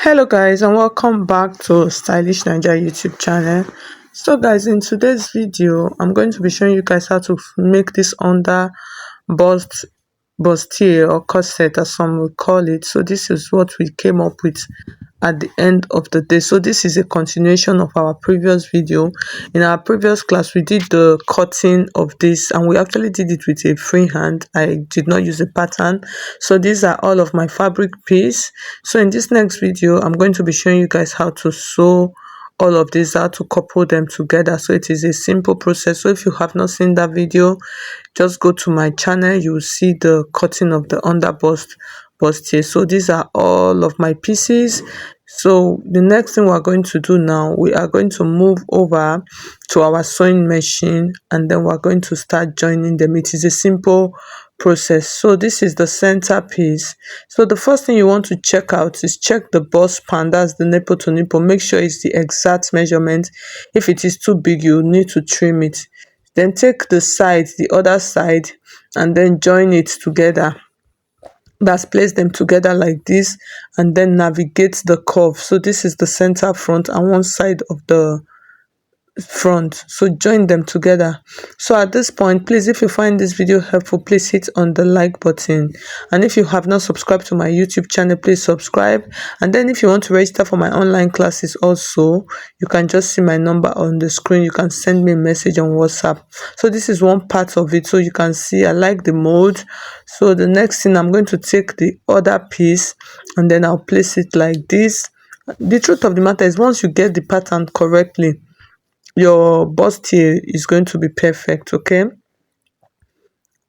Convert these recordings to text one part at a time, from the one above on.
Hello guys, and welcome back to Stylish Naija YouTube channel. So guys, in today's video I'm going to be showing you guys how to make this under bust bustier or corset as some will call it. So this is what we came up with at the end of the day. So this is a continuation of our previous video. In our previous class we did the cutting of this, and we actually did it with a free hand. I did not use a pattern. So these are all of my fabric piece. So in this next video I'm going to be showing you guys how to sew all of these, how to couple them together. So it is a simple process. So if you have not seen that video, just go to my channel. You will see the cutting of the under bust here. So these are all of my pieces. So the next thing we're going to do now, we are going to move over to our sewing machine, and then we're going to start joining them. It is a simple process. So this is the center piece. So the first thing you want to check out is check the bust span. That's the nipple to nipple. Make sure it's the exact measurement. If it is too big, you need to trim it. Then take the side, the other side, and then join it together. That's place them together like this, and then navigate the curve. So this is the center front and one side of the front, so join them together. So at this point, please, if you find this video helpful, please hit on the like button, and if you have not subscribed to my YouTube channel, please subscribe. And then if you want to register for my online classes also, you can just see my number on the screen. You can send me a message on WhatsApp. So this is one part of it. So you can see I like the mold. So the next thing, I'm going to take the other piece and then I'll place it like this. The truth of the matter is, once you get the pattern correctly, your bustier is going to be perfect. Okay,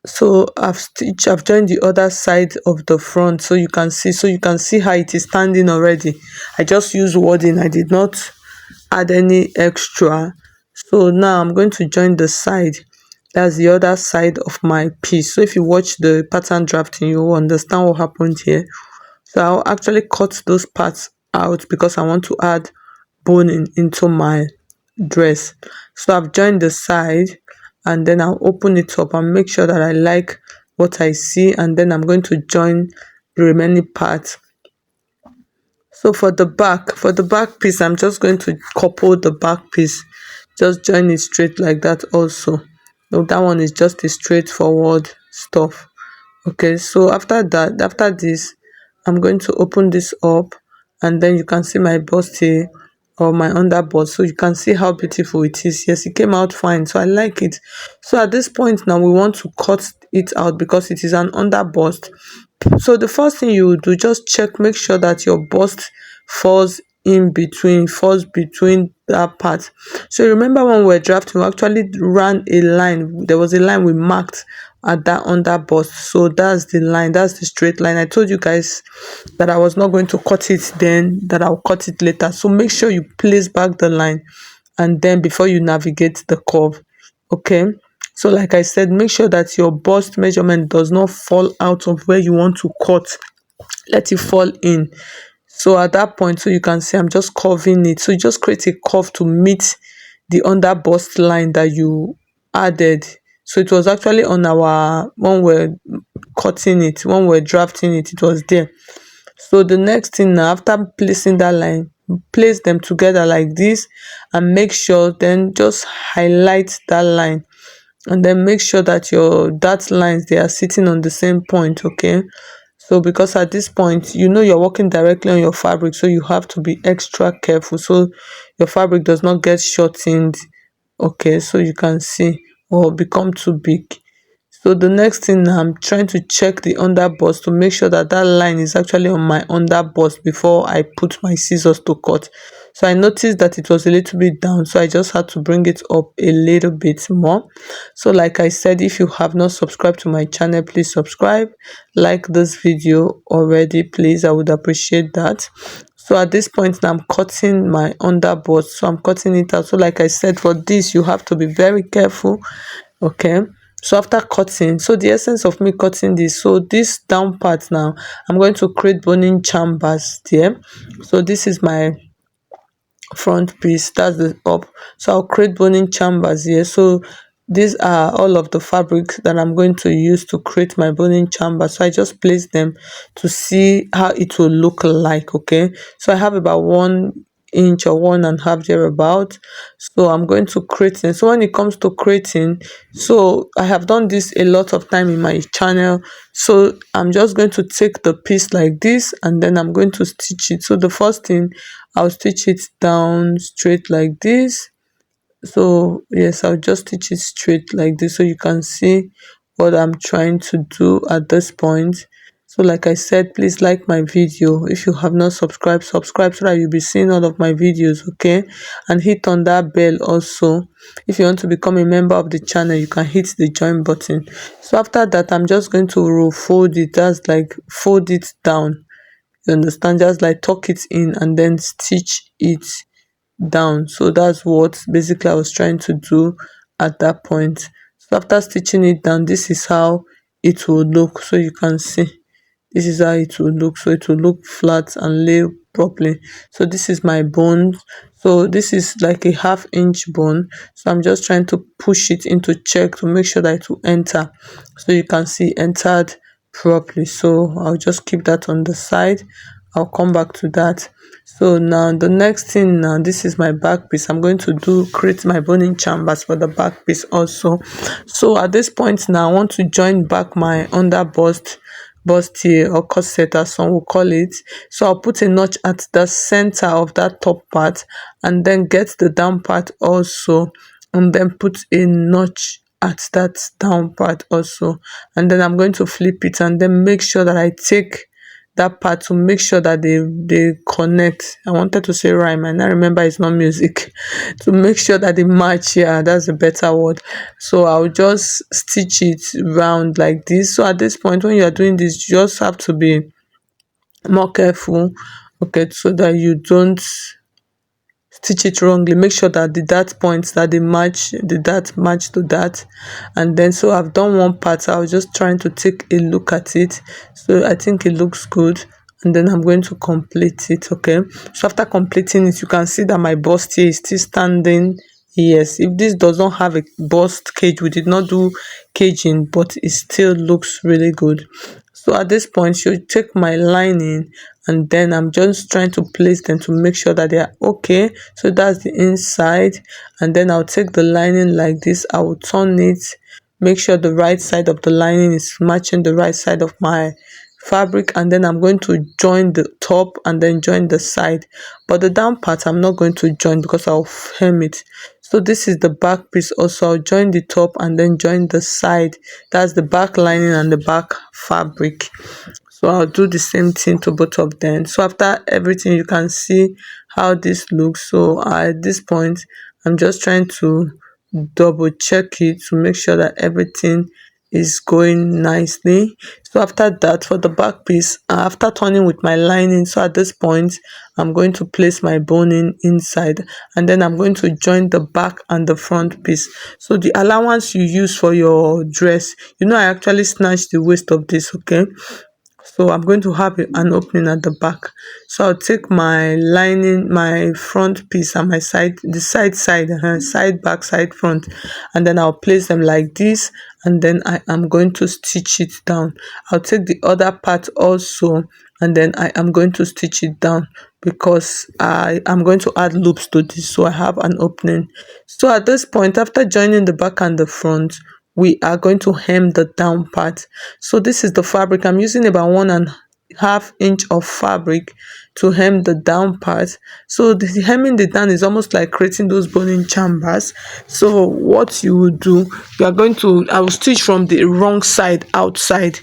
so I've joined the other side of the front, so you can see how it is standing already. I just used wadding, I did not add any extra. So now I'm going to join the side. That's the other side of my piece. So if you watch the pattern drafting, you will understand what happened here. So I'll actually cut those parts out because I want to add boning into my dress. So I've joined the side, and then I'll open it up and make sure that I like what I see, and then I'm going to join the remaining part. So for the back piece, I'm just going to couple the back piece, just join it straight like that also. So that one is just a straightforward stuff. Okay, so after this, I'm going to open this up, and then you can see my bustier or my underbust. So you can see how beautiful it is. Yes, it came out fine, so I like it. So at this point now, we want to cut it out because it is an underbust. So the first thing you do, just check, make sure that your bust falls between that part. So remember, when we were drafting, we actually ran a line. There was a line we marked at that under bust. So that's the line, that's the straight line. I told you guys that I was not going to cut it then, that I'll cut it later. So make sure you place back the line, and then before you navigate the curve. Okay, so like I said, make sure that your bust measurement does not fall out of where you want to cut. Let it fall in. So at that point, so you can see I'm just curving it. So you just create a curve to meet the under bust line that you added. So it was actually on our, when we're cutting it, when we're drafting it, it was there. So the next thing now, after placing that line, place them together like this, and make sure, then just highlight that line, and then make sure that your dot lines, they are sitting on the same point. Okay, so because at this point, you know, you're working directly on your fabric, so you have to be extra careful so your fabric does not get shortened. Okay, so you can see, or become too big. So the next thing, I'm trying to check the underbust to make sure that that line is actually on my underbust before I put my scissors to cut. So I noticed that it was a little bit down, so I just had to bring it up a little bit more. So like I said, if you have not subscribed to my channel, please subscribe. Like this video already, please, I would appreciate that. So at this point now, I'm cutting my underbust, so I'm cutting it out. So like I said, for this you have to be very careful. Okay, so after cutting, so the essence of me cutting this, so this down part now, I'm going to create boning chambers there. So this is my front piece, that's the up. So I'll create boning chambers here. So these are all of the fabrics that I'm going to use to create my boning chamber. So I just place them to see how it will look like. Okay, so I have about 1 inch or 1.5 thereabout. So I'm going to create it. So when it comes to creating, so I have done this a lot of time in my channel. So I'm just going to take the piece like this, and then I'm going to stitch it. So the first thing, I'll stitch it down straight like this. So yes, I'll just stitch it straight like this so you can see what I'm trying to do at this point. So like I said, please like my video. If you have not subscribed, subscribe so that you'll be seeing all of my videos, okay? And hit on that bell also. If you want to become a member of the channel, you can hit the join button. So after that, I'm just going to fold it. That's like fold it down, you understand, just like tuck it in and then stitch it down. So that's what basically I was trying to do at that point. So after stitching it down, this is how it will look. So you can see this is how it will look. So it will look flat and lay properly. So this is my bone. So this is like a 1/2 inch bone. So I'm just trying to push it into check to make sure that it will enter. So you can see entered properly. So I'll just keep that on the side. I'll come back to that. So now the next thing, now this is my back piece. I'm going to create my boning chambers for the back piece also. So at this point now, I want to join back my under bustier or corset, as some will call it. So I'll put a notch at the center of that top part, and then get the down part also, and then put a notch at that down part also. And then I'm going to flip it and then make sure that I take that part to make sure that they connect. I wanted to say rhyme and I remember it's not music. To make sure that they match. Yeah, that's a better word. So I'll just stitch it round like this. So at this point, when you are doing this, you just have to be more careful, okay, so that you don't stitch it wrongly. Make sure that the dart points, that they match, the dart match to that. And then, so I've done one part. I was just trying to take a look at it. So I think it looks good, and then I'm going to complete it. Okay, so after completing it, you can see that my bust here is still standing. Yes, if this does not have a bust cage, we did not do caging, but it still looks really good. So at this point, you take my lining, and then I'm just trying to place them to make sure that they are okay. So that's the inside, and then I'll take the lining like this. I will turn it, make sure the right side of the lining is matching the right side of my fabric, and then I'm going to join the top and then join the side, but the down part I'm not going to join because I'll hem it. So this is the back piece also. I'll join the top and then join the side. That's the back lining and the back fabric. So I'll do the same thing to both of them. So after everything, you can see how this looks. So at this point, I'm just trying to double check it to make sure that everything is going nicely. So after that, for the back piece, after turning with my lining, so at this point I'm going to place my boning inside, and then I'm going to join the back and the front piece. So the allowance you use for your dress, I actually snatched the waist of this, okay? So I'm going to have an opening at the back. So I'll take my lining, my front piece and my side, the side back, side front, and then I'll place them like this, and then I am going to stitch it down. I'll take the other part also, and then I am going to stitch it down because I am going to add loops to this, so I have an opening. So at this point, after joining the back and the front, we are going to hem the down part. So this is the fabric. I'm using about 1.5 inch of fabric to hem the down part. So the hemming the down is almost like creating those boning chambers. So what you will do, you are going to, I will stitch from the wrong side outside.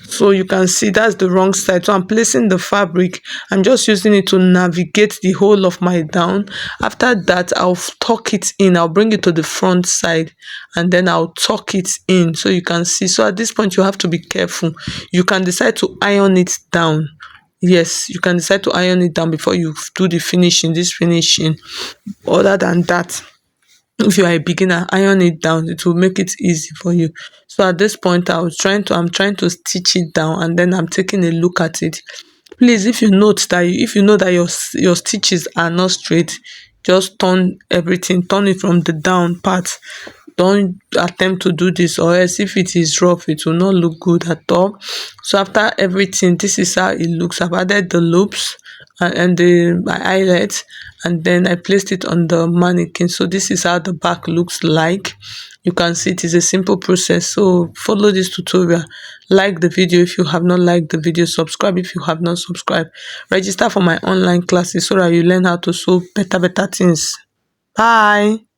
So you can see that's the wrong side. So I'm placing the fabric, I'm just using it to navigate the whole of my down. After that, I'll tuck it in, I'll bring it to the front side, and then I'll tuck it in. So you can see, so at this point you have to be careful. You can decide to iron it down. Yes, you can decide to iron it down before you do the finishing, this finishing. Other than that, if you are a beginner, iron it down, it will make it easy for you. So at this point, I'm trying to stitch it down, and then I'm taking a look at it. Please, if you know that your stitches are not straight, just turn everything, turn it from the down part, don't attempt to do this, or else if it is rough it will not look good at all. So after everything, this is how it looks. I've added the loops and the my eyelet, and then I placed it on the mannequin. So this is how the back looks like. You can see it is a simple process. So follow this tutorial, like the video if you have not liked the video, subscribe if you have not subscribed, register for my online classes so that you learn how to sew better things. Bye.